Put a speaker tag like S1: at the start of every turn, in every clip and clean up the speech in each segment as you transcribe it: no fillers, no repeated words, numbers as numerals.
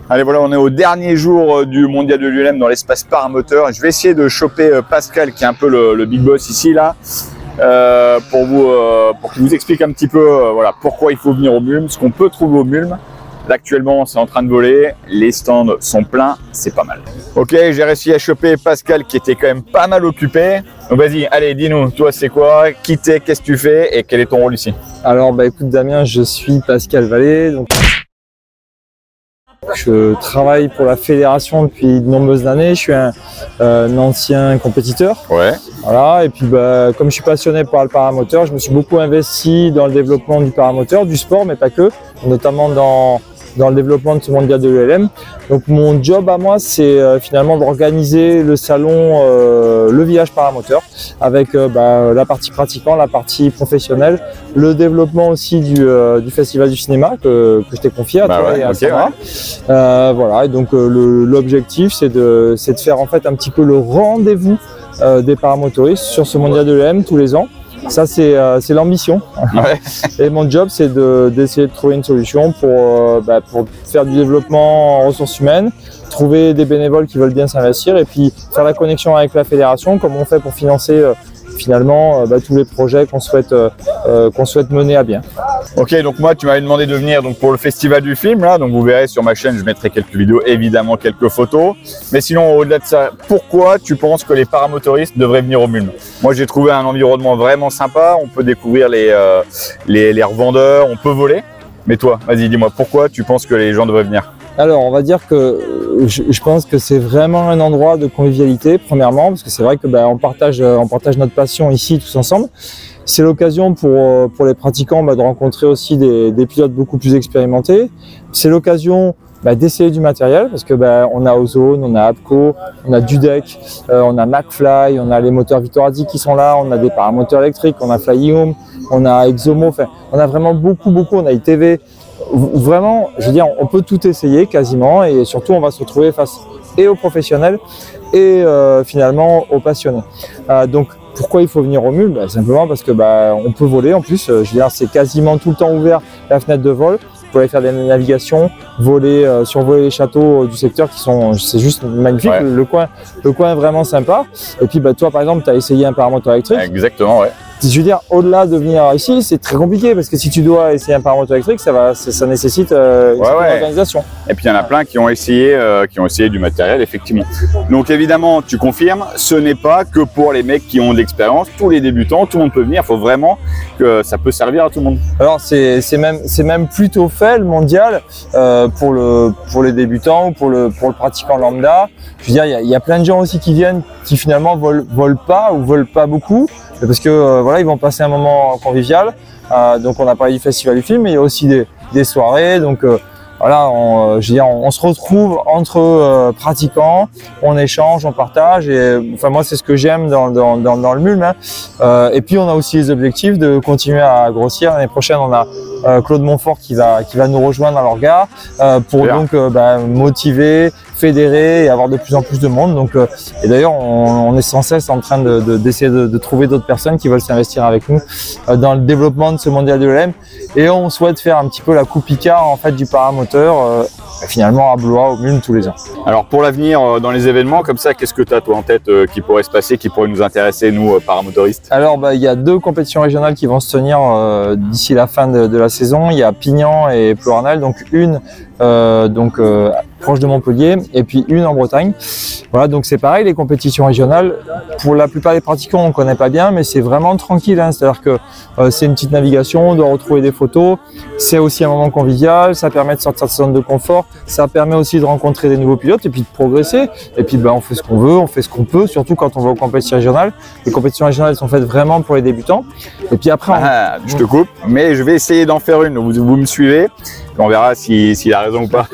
S1: Allez, voilà, on est au dernier jour du mondial de l'ULM dans l'espace paramoteur. Je vais essayer de choper Pascal, qui est un peu le big boss ici, là, pour qu'il vous explique un petit peu voilà, pourquoi il faut venir au MULM, ce qu'on peut trouver au MULM. Là, actuellement, c'est en train de voler, les stands sont pleins, c'est pas mal. Ok, j'ai réussi à choper Pascal qui était quand même pas mal occupé. Donc vas-y, allez, dis-nous, toi c'est quoi, qui t'es, qu'est-ce que tu fais et quel est ton rôle ici?
S2: Alors, bah écoute Damien, je suis Pascal Vallée. Donc, je travaille pour la fédération depuis de nombreuses années. Je suis un ancien compétiteur.
S1: Ouais.
S2: Voilà, et puis bah, comme je suis passionné par le paramoteur, je me suis beaucoup investi dans le développement du paramoteur, du sport, mais pas que, notamment dans le développement de ce mondial de l'ULM. Donc mon job à moi, c'est finalement d'organiser le salon, le village paramoteur, avec la partie pratiquant, la partie professionnelle, le développement aussi du festival du cinéma que je t'ai confié à toi et à Sandra. Voilà, et donc l'objectif, c'est de faire en fait un petit peu le rendez-vous des paramotoristes sur ce mondial de l'ULM tous les ans. Ça, c'est l'ambition.
S1: Ouais.
S2: Et mon job, c'est d'essayer de trouver une solution pour faire du développement en ressources humaines, trouver des bénévoles qui veulent bien s'investir et puis faire la connexion avec la fédération, comme on fait pour financer finalement tous les projets qu'on souhaite mener à bien.
S1: Ok, donc moi tu m'avais demandé de venir donc, pour le festival du film, là, donc vous verrez sur ma chaîne, je mettrai quelques vidéos, évidemment quelques photos. Mais sinon, au-delà de ça, pourquoi tu penses que les paramotoristes devraient venir au MULM? Moi j'ai trouvé un environnement vraiment sympa, on peut découvrir les revendeurs, on peut voler. Mais toi, vas-y, dis-moi, pourquoi tu penses que les gens devraient venir?
S2: Alors, on va dire que je pense que c'est vraiment un endroit de convivialité, premièrement, parce que c'est vrai que on partage notre passion ici tous ensemble. C'est l'occasion pour les pratiquants de rencontrer aussi des pilotes beaucoup plus expérimentés. C'est l'occasion d'essayer du matériel, parce que on a Ozone, on a Abco, on a Dudek, on a McFly, on a les moteurs Vitorati qui sont là, on a des paramoteurs électriques, on a Fly Home, on a Exomo, enfin, on a vraiment beaucoup, on a ITV. Vraiment, je veux dire, on peut tout essayer quasiment et surtout on va se retrouver face et aux professionnels et finalement aux passionnés. Donc pourquoi il faut venir au MULM? Simplement parce que on peut voler en plus, je veux dire, c'est quasiment tout le temps ouvert la fenêtre de vol. Vous pouvez aller faire des navigations, voler, survoler les châteaux du secteur qui sont, c'est juste magnifique. Ouais. Le coin est vraiment sympa. Et puis toi par exemple, tu as essayé un paramoteur électrique.
S1: Exactement, ouais.
S2: Je veux dire, au-delà de venir ici, c'est très compliqué parce que si tu dois essayer un paramoteur électrique, ça nécessite une organisation.
S1: Et puis il y en a plein qui ont essayé du matériel, effectivement. Donc évidemment, tu confirmes, ce n'est pas que pour les mecs qui ont de l'expérience, tous les débutants, tout le monde peut venir. Il faut vraiment que ça peut servir à tout le monde.
S2: Alors c'est même plutôt fait le mondial pour les débutants ou pour le pratiquant lambda. Je veux dire, il y a plein de gens aussi qui viennent qui finalement volent pas ou volent pas beaucoup. Parce que voilà, ils vont passer un moment convivial. Donc on a parlé du festival du film, mais il y a aussi des soirées. Donc voilà, je veux dire, on se retrouve entre pratiquants, on échange, on partage. Et enfin moi c'est ce que j'aime dans le MULM. Hein. Et puis on a aussi les objectifs de continuer à grossir. L'année prochaine on a Claude Montfort qui va nous rejoindre à l'orga pour donc motiver, fédérer et avoir de plus en plus de monde. Donc, et d'ailleurs, on est sans cesse en train d'essayer de trouver d'autres personnes qui veulent s'investir avec nous dans le développement de ce mondial de l'ULM. Et on souhaite faire un petit peu la coupe Picard en fait du paramoteur finalement à Blois au MULM tous les ans.
S1: Alors pour l'avenir dans les événements comme ça, qu'est-ce que tu as toi en tête qui pourrait se passer, qui pourrait nous intéresser nous paramotoristes?
S2: Alors il y a 2 compétitions régionales qui vont se tenir d'ici la fin de la saison. Il y a Pignan et Ploernel, donc une proche de Montpellier et puis une en Bretagne. Voilà, donc c'est pareil, les compétitions régionales, pour la plupart des pratiquants on ne connaît pas bien, mais c'est vraiment tranquille, hein. C'est-à-dire que c'est une petite navigation, on doit retrouver des photos, c'est aussi un moment convivial, ça permet de sortir de sa zone de confort, ça permet aussi de rencontrer des nouveaux pilotes et puis de progresser. Et puis on fait ce qu'on veut, on fait ce qu'on peut, surtout quand on va aux compétitions régionales. Les compétitions régionales sont faites vraiment pour les débutants. Et puis après,
S1: je te coupe, mais je vais essayer d'en faire une, vous me suivez. On verra s'il a raison ou pas.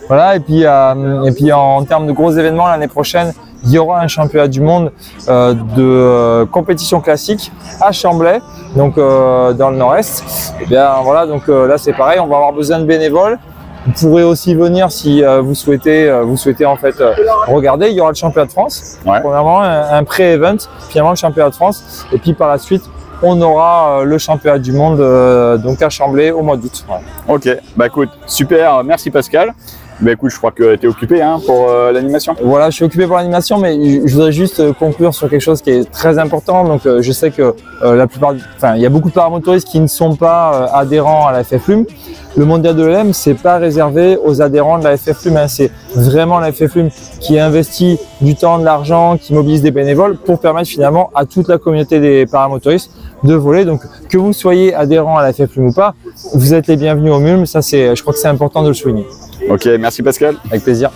S2: Voilà, et puis en termes de gros événements, l'année prochaine, il y aura un championnat du monde de compétition classique à Chamblay, donc dans le nord-est. Et bien voilà, donc là c'est pareil, on va avoir besoin de bénévoles. Vous pourrez aussi venir si vous souhaitez en fait regarder. Il y aura le championnat de France, premièrement un pré-event, finalement le championnat de France, et puis par la suite on aura le championnat du monde donc à Chamblay au mois d'août.
S1: Ok, bah écoute, super, merci Pascal. Bah écoute, je crois que tu es occupé hein, pour l'animation.
S2: Voilà, je suis occupé pour l'animation, mais je voudrais juste conclure sur quelque chose qui est très important. Donc, je sais que il y a beaucoup de paramotoristes qui ne sont pas adhérents à la FFLUM. Le mondial de l'ELM, c'est pas réservé aux adhérents de la FFLUM. Hein. C'est vraiment la FFLUM qui investit du temps, de l'argent, qui mobilise des bénévoles pour permettre finalement à toute la communauté des paramotoristes de voler. Donc, que vous soyez adhérent à la FFLUM ou pas, vous êtes les bienvenus au MULM. Ça, je crois que c'est important de le souligner.
S1: Ok, merci Pascal.
S2: Avec plaisir.